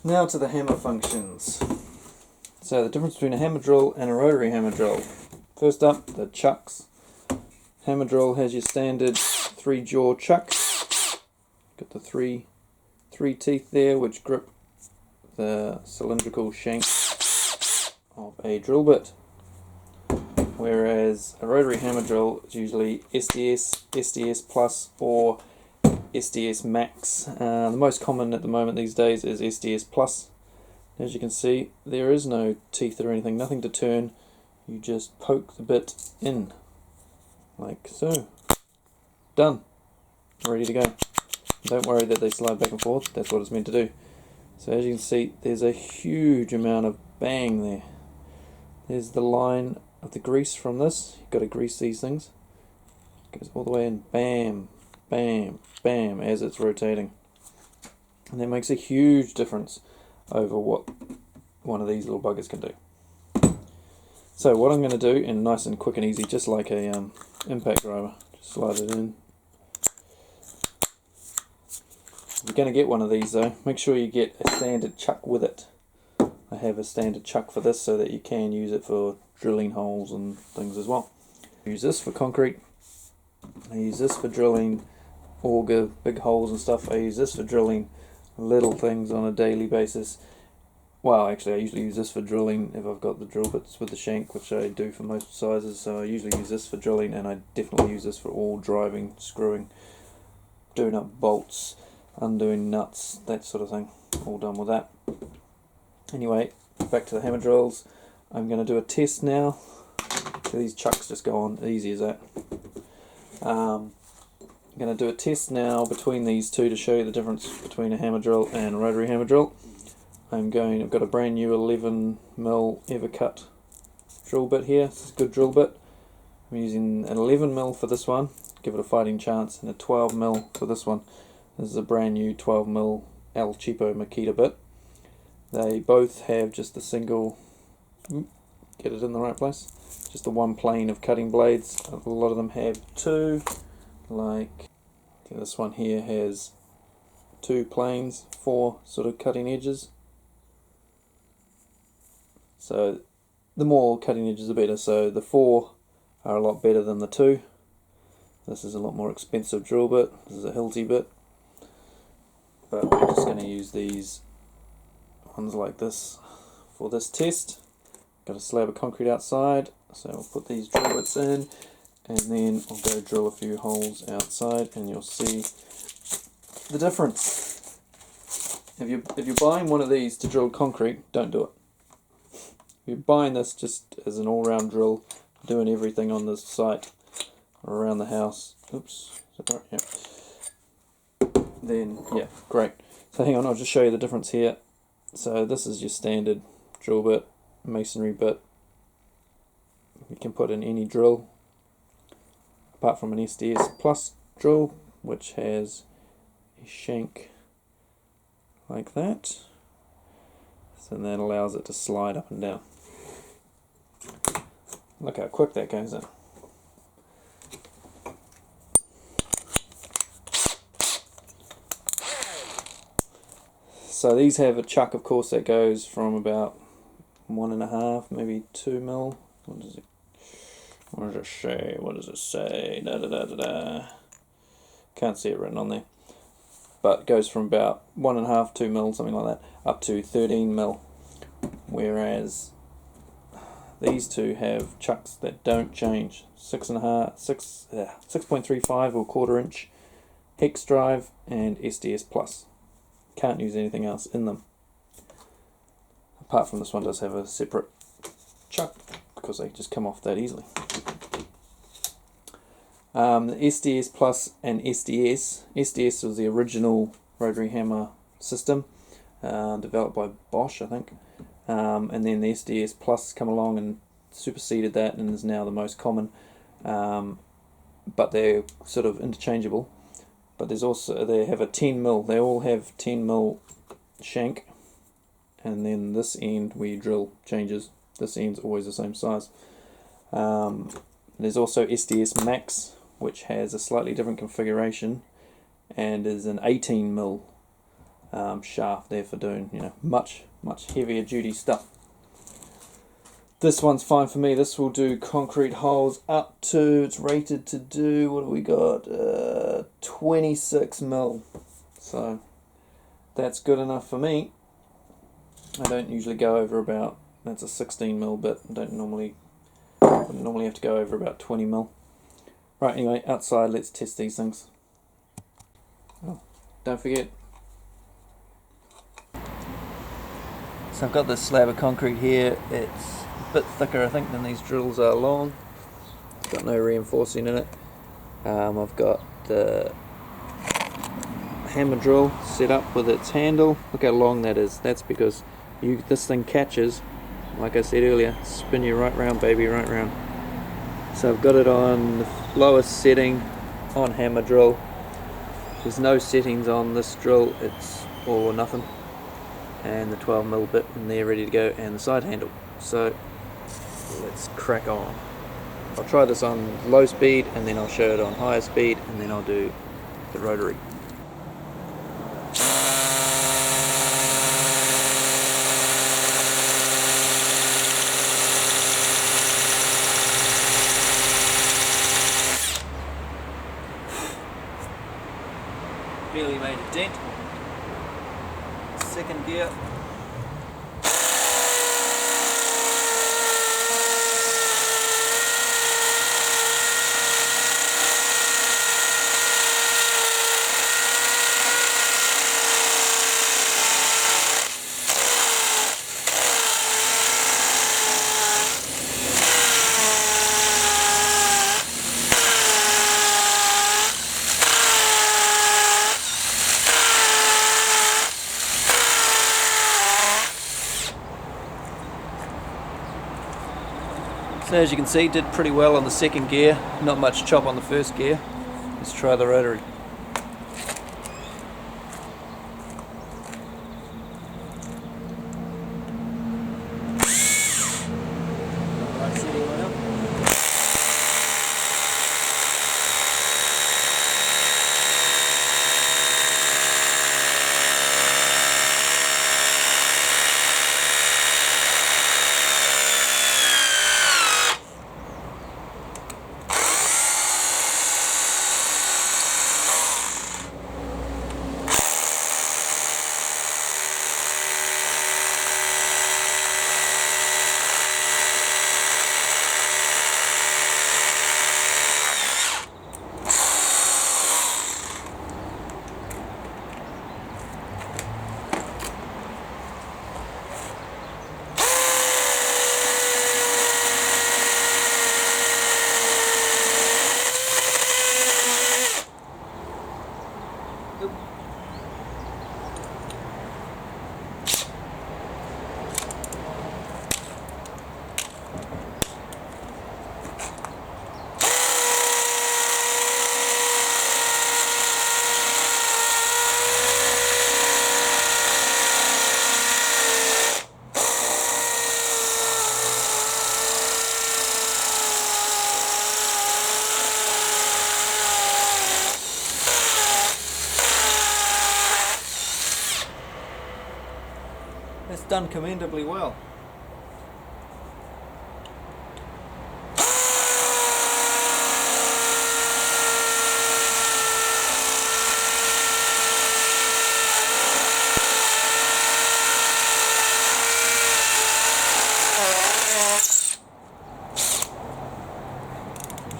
Now to the hammer functions. So the difference between a hammer drill and a rotary hammer drill. First up, the chucks. Hammer drill has your standard 3-jaw chucks. Got the three teeth there which grip the cylindrical shank of a drill bit. Whereas a rotary hammer drill is usually SDS, SDS Plus or SDS Max. The most common at the moment these days is SDS Plus. As you can see, there is no teeth or anything, nothing to turn. You just poke the bit in, like so. Done. Ready to go. Don't worry that they slide back and forth, that's what it's meant to do. So as you can see, there's a huge amount of bang there. There's the line of the grease from this. You've got to grease these things. It goes all the way in, bam, bam, bam, as it's rotating. And that makes a huge difference over what one of these little buggers can do. So what I'm going to do, and nice and quick and easy, just like a impact driver, just slide it in. If you're going to get one of these though, make sure you get a standard chuck with it. I have a standard chuck for this so that you can use it for drilling holes and things as well. I use this for concrete. I use this for drilling auger, big holes and stuff. I use this for drilling little things on a daily basis. Well, actually I usually use this for drilling if I've got the drill bits with the shank, which I do for most sizes, so I usually use this for drilling, and I definitely use this for all driving, screwing, doing up bolts, undoing nuts, that sort of thing. All done with that. Anyway, back to the hammer drills. I'm going to do a test now. So these chucks just go on easy as that. I'm going to do a test now between these two to show you the difference between a hammer drill and a rotary hammer drill. I've got a brand new 11mm Evercut drill bit here. This is a good drill bit. I'm using an 11mm for this one, give it a fighting chance, and a 12mm for this one. This is a brand new 12mm El Cheapo Makita bit. They both have just a single, get it in the right place, just the one plane of cutting blades. A lot of them have two, like this one here has two planes, 4 sort of cutting edges. So the more cutting edges the better, so the 4 are a lot better than the 2. This is a lot more expensive drill bit, this is a Hilti bit, but we're just going to use these ones like this for this test. Got a slab of concrete outside, so we'll put these drill bits in, and then I'll go drill a few holes outside, and you'll see the difference. If you're buying one of these to drill concrete, don't do it. If you're buying this just as an all-round drill, doing everything on this site or around the house, oops, is that right? Yeah. Then yeah, great. So hang on, I'll just show you the difference here. So this is your standard drill bit, masonry bit. You can put in any drill, apart from an SDS Plus drill, which has a shank like that. So that allows it to slide up and down. Look how quick that goes in. So these have a chuck, of course, that goes from about 1.5, maybe 2mm. What does it say? What does it say? Da da da da da. Can't see it written on there. But it goes from about 1.5, 2mm, something like that, up to 13mm. Whereas these two have chucks that don't change. 6.35 or 1/4 inch hex drive and SDS Plus. Can't use anything else in them. Apart from this one does have a separate chuck because they just come off that easily. The SDS Plus and SDS was the original rotary hammer system, developed by Bosch, I think, and then the SDS Plus come along and superseded that and is now the most common, but they're sort of interchangeable. But there's also, they have a 10mm, they all have 10mm shank, and then this end where you drill changes, this end's always the same size. There's also SDS Max, which has a slightly different configuration and is an 18mm shaft there for doing, you know, much heavier duty stuff. This one's fine for me. This will do concrete holes up to, it's rated to do, what have we got, 26 mil. So that's good enough for me. I don't usually go over about, that's a 16 mil bit. I don't normally have to go over about 20 mil. Right, anyway, outside, let's test these things. Oh, don't forget. So I've got this slab of concrete here. It's a bit thicker, I think, than these drills are long. It's got no reinforcing in it. I've got the hammer drill set up with its handle. Look how long that is. That's because this thing catches, like I said earlier, spin you right round, baby, right round. So I've got it on the lowest setting on hammer drill. There's no settings on this drill, it's all or nothing. And the 12mm bit in there ready to go, and the side handle. So let's crack on. I'll try this on low speed, and then I'll show it on higher speed, and then I'll do the rotary. Barely made a dent. Second gear. So as you can see, did pretty well on the second gear, not much chop on the first gear. Let's try the rotary. It's done commendably well.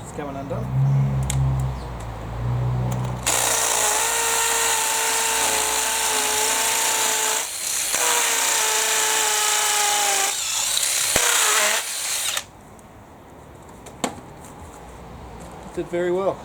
It's coming undone. Did very well.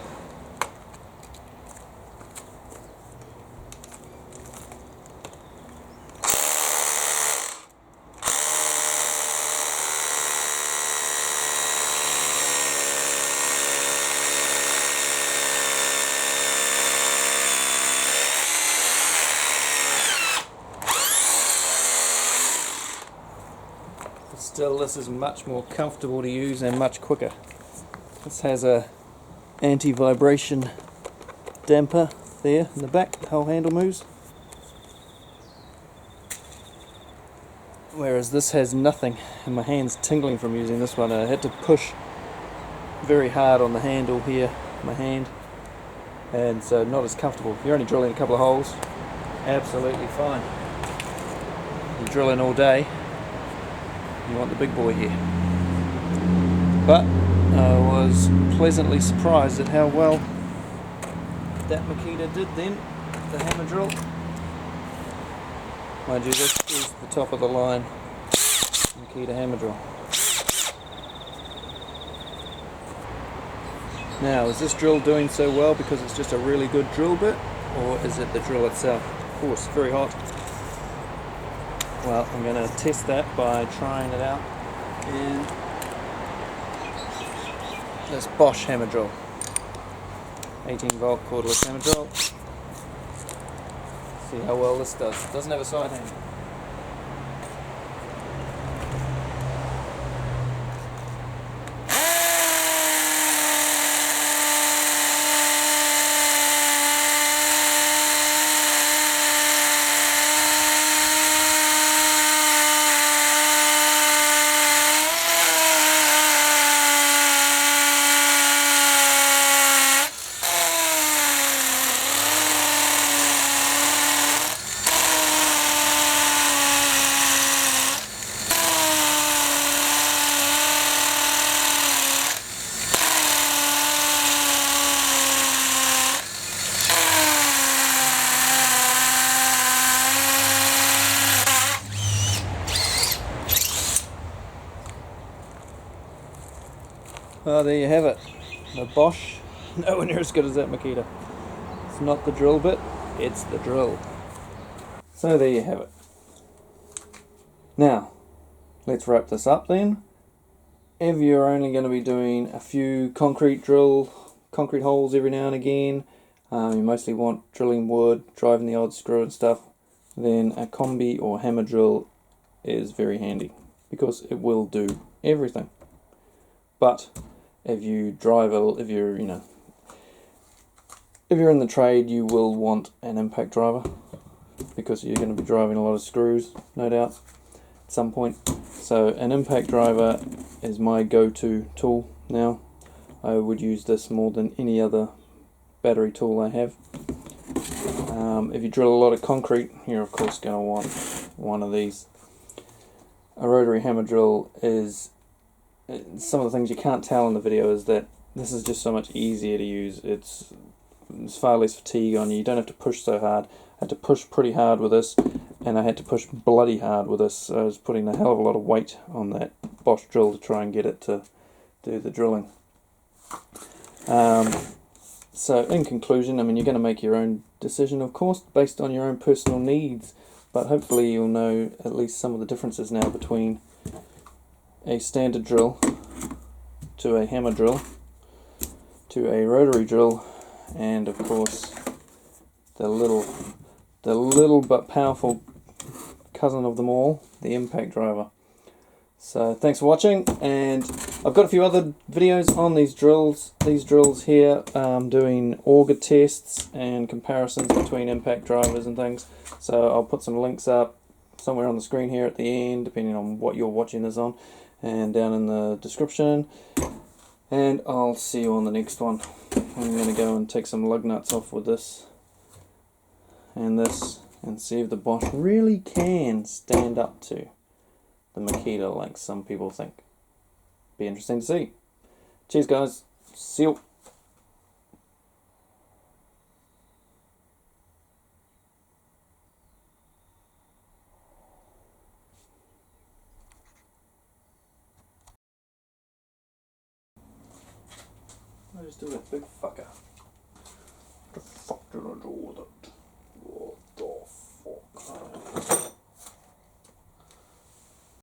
But still, this is much more comfortable to use and much quicker. This has a anti-vibration damper there in the back. The whole handle moves. whereas this has nothing, and my hand's tingling from using this one. I had to push very hard on the handle here, my hand, and so not as comfortable. If you're only drilling a couple of holes, absolutely fine. You drill in all day, you want the big boy here. But I was pleasantly surprised at how well that Makita did then, the hammer drill. Mind you, this is the top of the line Makita hammer drill. Now, is this drill doing so well because it's just a really good drill bit, or is it the drill itself? Of course, very hot. Well, I'm going to test that by trying it out in this Bosch hammer drill. 18 volt cordless hammer drill. See how well this does. It doesn't have a side hand. Oh, there you have it. The Bosch, nowhere near as good as that Makita. It's not the drill bit, it's the drill. So there you have it. Now, let's wrap this up then. If you're only going to be doing a few concrete holes every now and again, you mostly want drilling wood, driving the odd screw and stuff, then a combi or hammer drill is very handy because it will do everything. But if you if you're in the trade, you will want an impact driver because you're going to be driving a lot of screws, no doubt, at some point. So an impact driver is my go-to tool now. I would use this more than any other battery tool I have. If you drill a lot of concrete, you're of course going to want one of these. A rotary hammer drill is, some of the things you can't tell in the video is that this is just so much easier to use. It's far less fatigue on you. You don't have to push so hard. I had to push pretty hard with this, and I had to push bloody hard with this. So I was putting a hell of a lot of weight on that Bosch drill to try and get it to do the drilling. So in conclusion, I mean, you're going to make your own decision, of course, based on your own personal needs, but hopefully you'll know at least some of the differences now between a standard drill to a hammer drill to a rotary drill, and of course the little but powerful cousin of them all, the impact driver. So thanks for watching, and I've got a few other videos on these drills here, doing auger tests and comparisons between impact drivers and things. So I'll put some links up somewhere on the screen here at the end, depending on what you're watching this on, and down in the description. And I'll see you on the next one. I'm going to go and take some lug nuts off with this and this, and see if the Bosch really can stand up to the Makita like some people think. Be interesting to see. Cheers guys. See you. I just do that big fucker. What the fuck did I do with it?